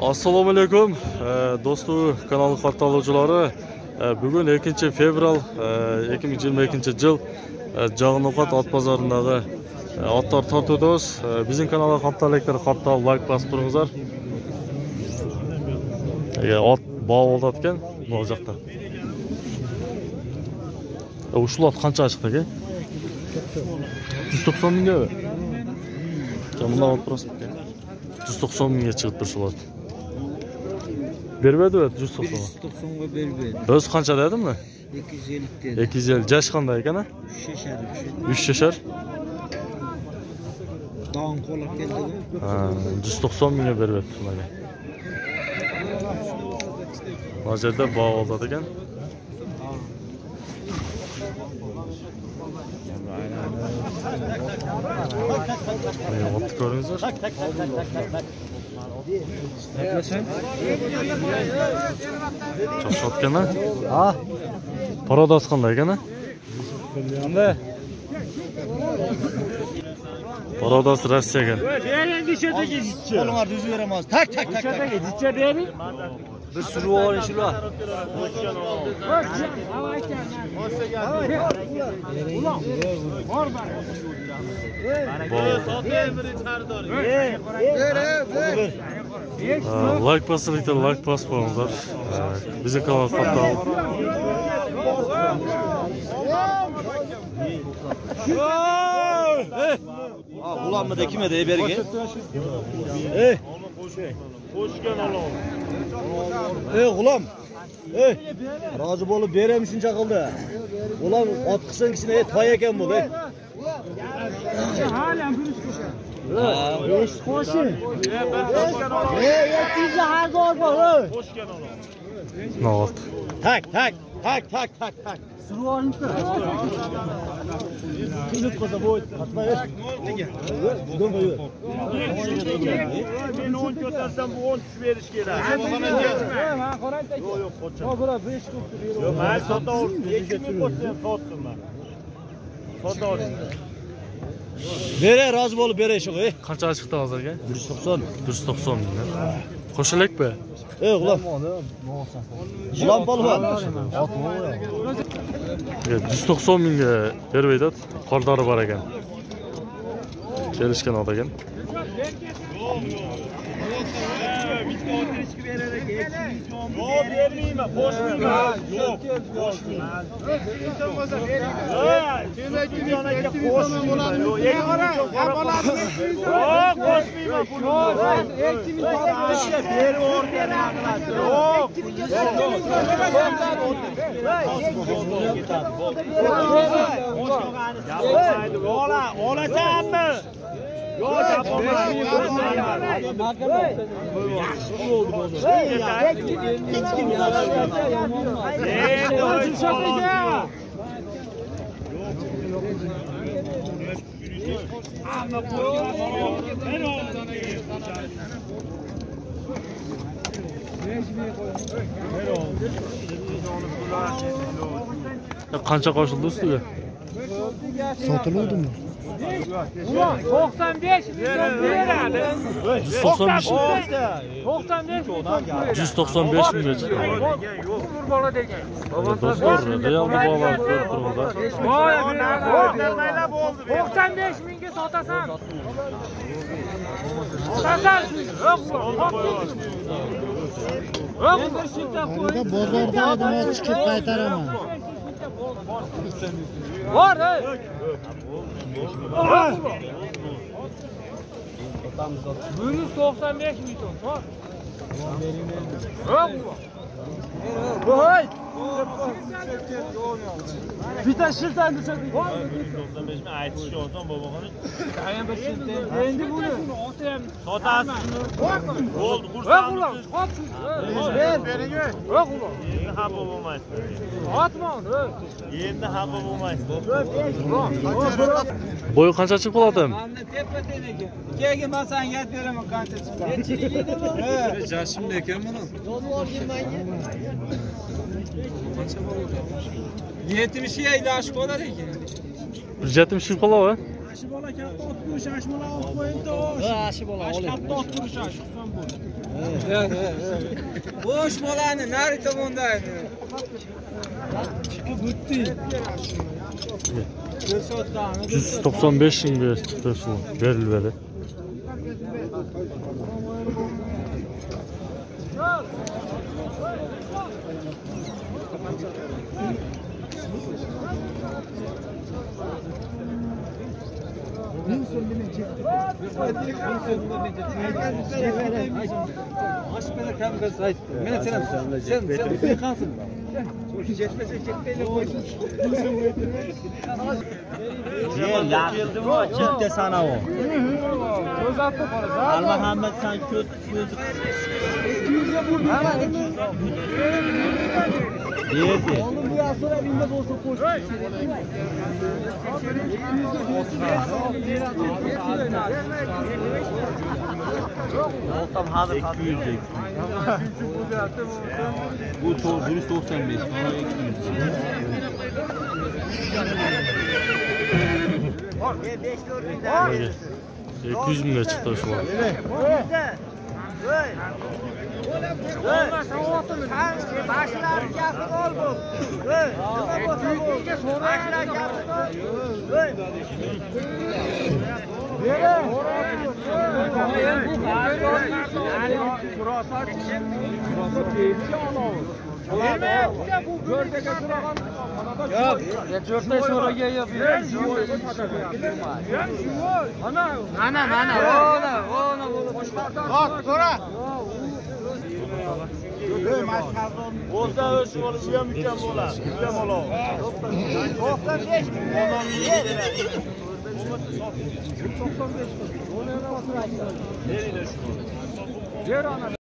Assalomu alaykum do'stu kanal qatorlovchilari. Bugun 2 fevral 2022 yil Jag'noqat ot bozoridagi otlar tortamiz. Bizning kanalga qatnashganlar qator like bosib turingizlar. Ot bog' oldatgan bu yoqda. Ushul ot qancha chiqdi aka? 190 mingga. Kamina ot prosta. 190 mingga chiqib turishlar. Bermedi mi? 190'a bermedi. Öz qancha dedimmi? 250 dedi. 250. Yaş qanday ekan? 3 yaşar. Dağın qo'lab keldi. 190 mingga berib o'tdi ularga. Hozirda bog' oldi ekan. Otni ko'ringizlar. Çok şotkan ha? Ha. Paradas qanday ekan? Qanday? Paradas Rossiyaga. Qo'linglar düz beramiz. Tak. Ditcha bering. Bir suruv olishlar. Like basınlıkta like bas koyunuzlar. Bizim kanal hatta Ulan mı da kime de berge? Ulan. Razı bolup beremişsin çakıldı. Ulan at kısın kişine tay eken bu. Halen bir üst koşun. Yettiğince her doğru bu. ne oldu? Tak. Sürü olmuş da. Kılıç koza boy. Atma ver. Dön koyuyor. Ben 10 götürsem bu 10 veriş gelir. Yok koçum. O bura 5 kutu. Yok ben sota olsun. 2000 koçum satsunlar. Sota olsun. Bere razı bolup bere şu. Qancha chiqdi hozirga? 190. 190 ming. Qo'shilak be. Ulan. Ulan polvon. 190 mingga bermaydi. Qordori bor ekan. Kelishgan ot ekan. Yok vermeyeyim. Koşmayayım. Yok. Koşmayayım. Kime gidiyorsun ki koşmayayım. Yok. Yok koşmayayım. Bir ortaya arkadaşlar. Yok. Ola sen mi? Yok yapamazsın. Qancha qo'shildi ustiga? Satılıyordu mu? Ulan 95 milyon veradi. 195 95 mingga chiqdi. Yo'q. Bola degan. Do'stlar, real bolalar ko'rib turibdi. Maylab oldu. 95 mingga sotasan. Sotasan. Yo'q. Bir shuncha qo'y. Bozorda odam chiqib qaytaraman. Bor, ey. 195 milyon. Voy! Bir tane şırtan da çakıyor. 195 mi? Aytiş olsan babamın. Ayağım bir şırtan. Endi bunu. Sotasın. Oldu kursanmışsın. Yok ulan. Endi hap olmayız. Atma onu. Endi hap olmayız. Boyu qancha chiqib qoladi? Kega ben sana yat veremem kancha çıkar. Yaşım eken bunu. 70'ye ilaç koyar ki. 170 chiqib qoladi. Aşı bola katta ot kuruş, aşı bola ot koyun da o. Aşı bola. Aşı katta ot kuruş, aşı son bu. Boş molanı nari tomondaydı. 195 ming çıktı şu verilmeli. Geldi mi? Ciddi sana o. Al Muhammed sen kötü Yerdi. Oğlum bu yaz sonra bilmez olsa koş. Tam hazır 200. Bu 195. 200 ming çıktı şu an. Başlar yapın oldu. Başlar Olsa ölçü olur, yemeyeceğim ola. Yem ola. 95 Nereye şu?